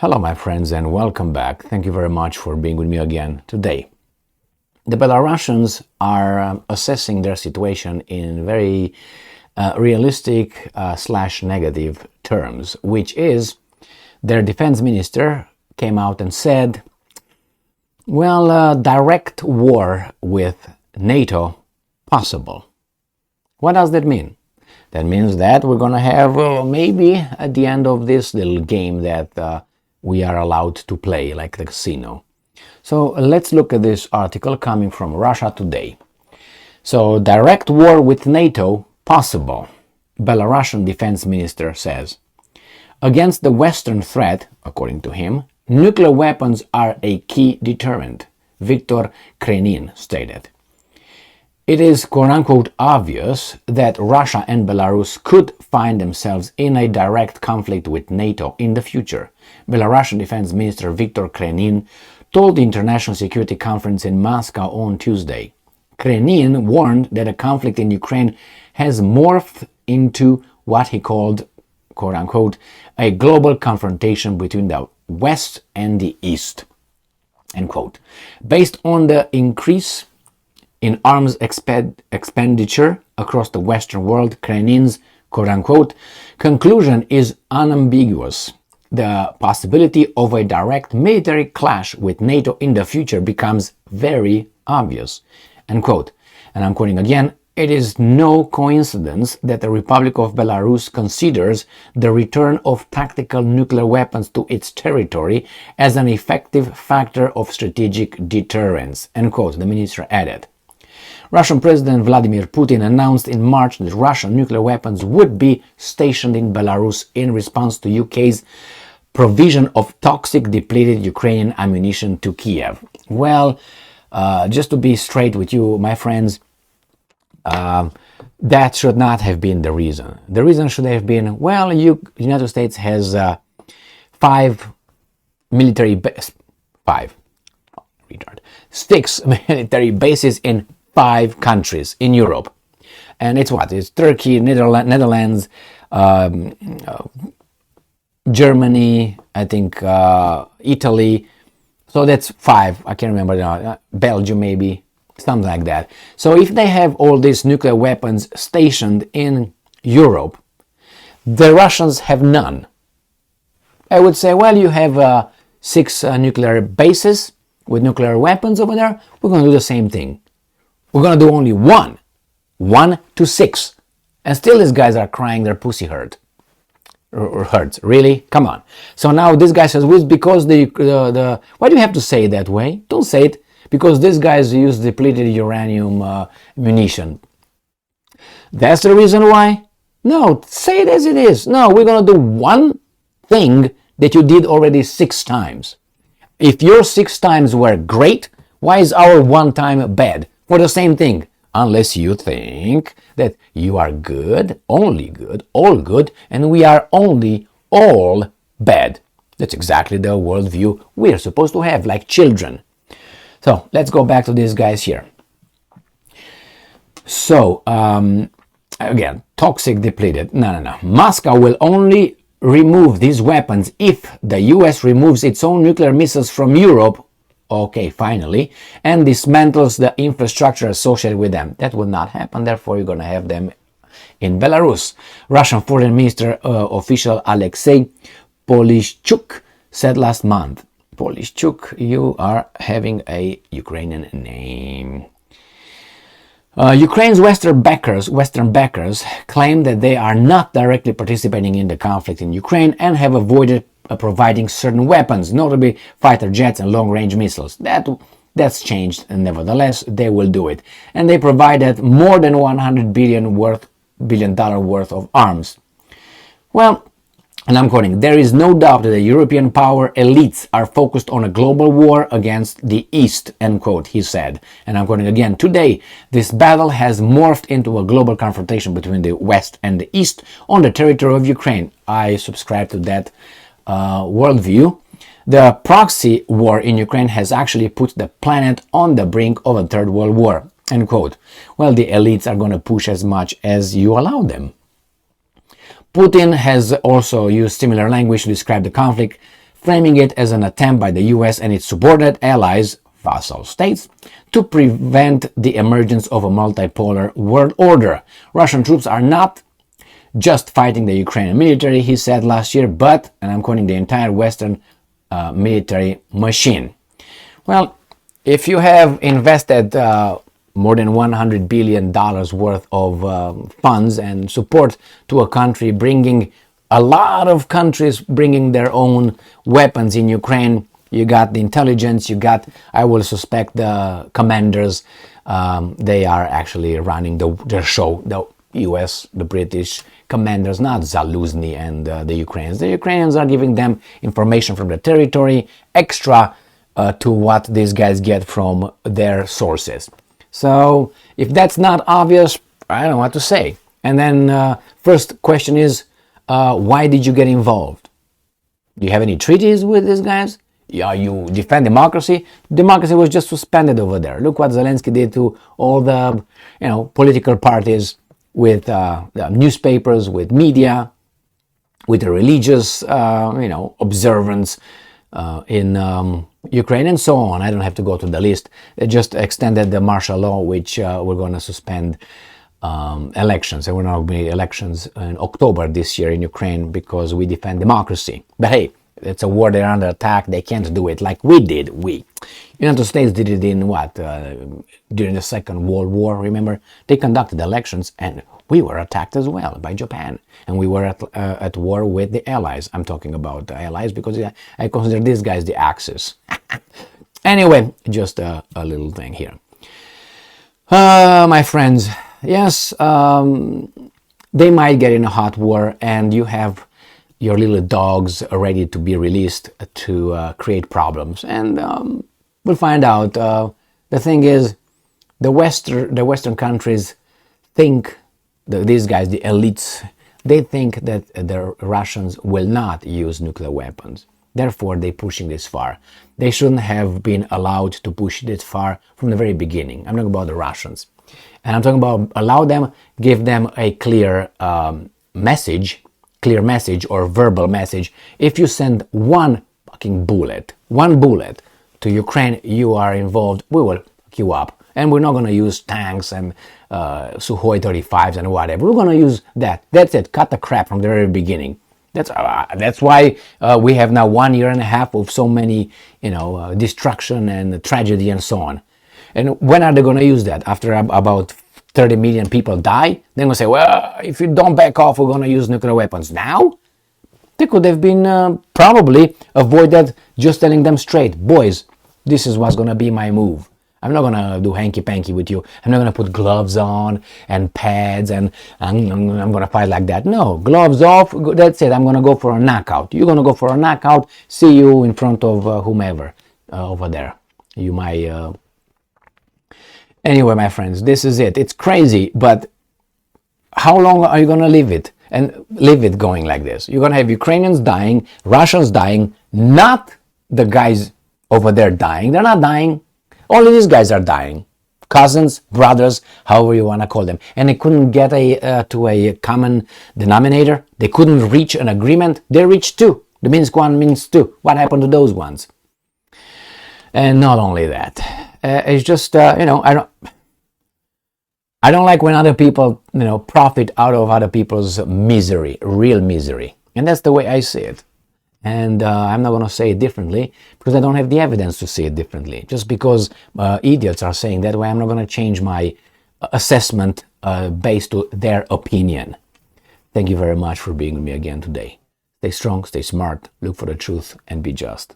Hello my friends and welcome back. Thank you very much for being with me again today. The Belarusians are assessing their situation in very realistic slash negative terms, which is their defense minister came out and said, direct war with NATO possible. What does that mean? That means that we're going to have maybe at the end of this little game that we are allowed to play, like the casino. So let's look at this article coming from Russia Today. So, direct war with NATO possible, Belarusian defense minister says. Against the Western threat, according to him, nuclear weapons are a key deterrent, Viktor Krenin stated. It is quote-unquote obvious that Russia and Belarus could find themselves in a direct conflict with NATO in the future, Belarusian Defense Minister Viktor Krenin told the International Security Conference in Moscow on Tuesday. Krenin warned that a conflict in Ukraine has morphed into what he called, quote-unquote, a global confrontation between the West and the East, end quote. Based on the increase in arms expenditure across the Western world, Krenin's quote-unquote conclusion is unambiguous. The possibility of a direct military clash with NATO in the future becomes very obvious, end quote. And I'm quoting again, it is no coincidence that the Republic of Belarus considers the return of tactical nuclear weapons to its territory as an effective factor of strategic deterrence, end quote, the minister added. Russian President Vladimir Putin announced in March that Russian nuclear weapons would be stationed in Belarus in response to UK's provision of toxic depleted Ukrainian ammunition to Kiev. Well, just to be straight with you, my friends, that should not have been the reason. The reason should have been, United States has six military bases in 5 countries in Europe. And it's what? It's Turkey, Netherlands, Germany, I think Italy. So that's 5. I can't remember now. Belgium maybe, something like that. So if they have all these nuclear weapons stationed in Europe, the Russians have none. I would say, you have 6 nuclear bases with nuclear weapons over there. We're going to do the same thing. We're going to do only 1 to 6. And still these guys are crying their pussy hurts. Really? Come on. So now this guy says, well, because the why do you have to say it that way? Don't say it. Because these guys use depleted uranium munition. That's the reason why? No, say it as it is. No, we're going to do one thing that you did already 6 times. If your 6 times were great, why is our 1 time bad? For the same thing. Unless you think that you are good, only good, all good, and we are only all bad. That's exactly the worldview we're supposed to have, like children. So, let's go back to these guys here. So, again, toxic depleted. No. Moscow will only remove these weapons if the US removes its own nuclear missiles from Europe. Okay, finally, and dismantles the infrastructure associated with them. That will not happen, therefore you're going to have them in Belarus. Russian Foreign Minister official Alexei Polishchuk said last month. Polishchuk, you are having a Ukrainian name. Ukraine's Western backers claim that they are not directly participating in the conflict in Ukraine and have avoided providing certain weapons, notably fighter jets and long-range missiles. That's changed, and nevertheless, they will do it. And they provided more than $100 billion worth of arms. Well, and I'm quoting, there is no doubt that the European power elites are focused on a global war against the East, end quote, he said. And I'm quoting again, today, this battle has morphed into a global confrontation between the West and the East on the territory of Ukraine. I subscribe to that worldview. The proxy war in Ukraine has actually put the planet on the brink of a third world war, end quote. Well, the elites are going to push as much as you allow them. Putin has also used similar language to describe the conflict, framing it as an attempt by the US and its subordinate allies, vassal states, to prevent the emergence of a multipolar world order. Russian troops are not just fighting the Ukrainian military, he said last year, but, and I'm quoting, the entire Western military machine. Well, if you have invested more than $100 billion worth of funds and support to a country, bringing a lot of countries bringing their own weapons in Ukraine, you got the intelligence, you got, I will suspect, the commanders. They are actually running their show, the US, the British commanders, not Zaluzny and the Ukrainians. The Ukrainians are giving them information from the territory, extra to what these guys get from their sources. So if that's not obvious, I don't know what to say. And then first question is, why did you get involved? Do you have any treaties with these guys? Yeah, you defend democracy? Democracy was just suspended over there. Look what Zelensky did to all the, political parties, with the newspapers, with media, with the religious, observance in Ukraine and so on. I don't have to go to the list. They just extended the martial law, which we're going to suspend elections. There will not be elections in October this year in Ukraine because we defend democracy. But hey, it's a war, they're under attack, they can't do it like we did. United States did it in during the Second World War, remember? They conducted elections and we were attacked as well by Japan. And we were at war with the Allies. I'm talking about the Allies because I consider these guys the Axis. Anyway, just a little thing here. My friends, yes, they might get in a hot war and you have your little dogs are ready to be released to create problems. And we'll find out. The thing is, the Western countries think, these guys, the elites, they think that the Russians will not use nuclear weapons. Therefore, they're pushing this far. They shouldn't have been allowed to push this far from the very beginning. I'm talking about the Russians. And I'm talking about allow them, give them a clear message or verbal message. If you send one bullet to Ukraine, you are involved, we will fuck you up. And we're not going to use tanks and Sukhoi 35s and whatever. We're going to use that. That's it. Cut the crap from the very beginning. That's why we have now 1.5 years of so many, destruction and tragedy and so on. And when are they going to use that? After about 30 million people die? They're going to say, well, if you don't back off, we're going to use nuclear weapons. Now? They could have been probably avoided just telling them straight, boys, this is what's going to be my move. I'm not going to do hanky-panky with you. I'm not going to put gloves on and pads and I'm going to fight like that. No, gloves off, that's it. I'm going to go for a knockout. You're going to go for a knockout. See you in front of whomever over there. You might... Anyway, my friends, this is it. It's crazy, but how long are you going to leave it? And leave it going like this? You're going to have Ukrainians dying, Russians dying, not the guys over there dying. They're not dying. Only these guys are dying. Cousins, brothers, however you want to call them. And they couldn't get to a common denominator. They couldn't reach an agreement. They reached two. The Minsk one means two. What happened to those ones? And not only that. It's just, I don't like when other people, profit out of other people's misery, real misery. And that's the way I see it. And I'm not going to say it differently because I don't have the evidence to see it differently. Just because idiots are saying that way, I'm not going to change my assessment based on their opinion. Thank you very much for being with me again today. Stay strong, stay smart, look for the truth, and be just.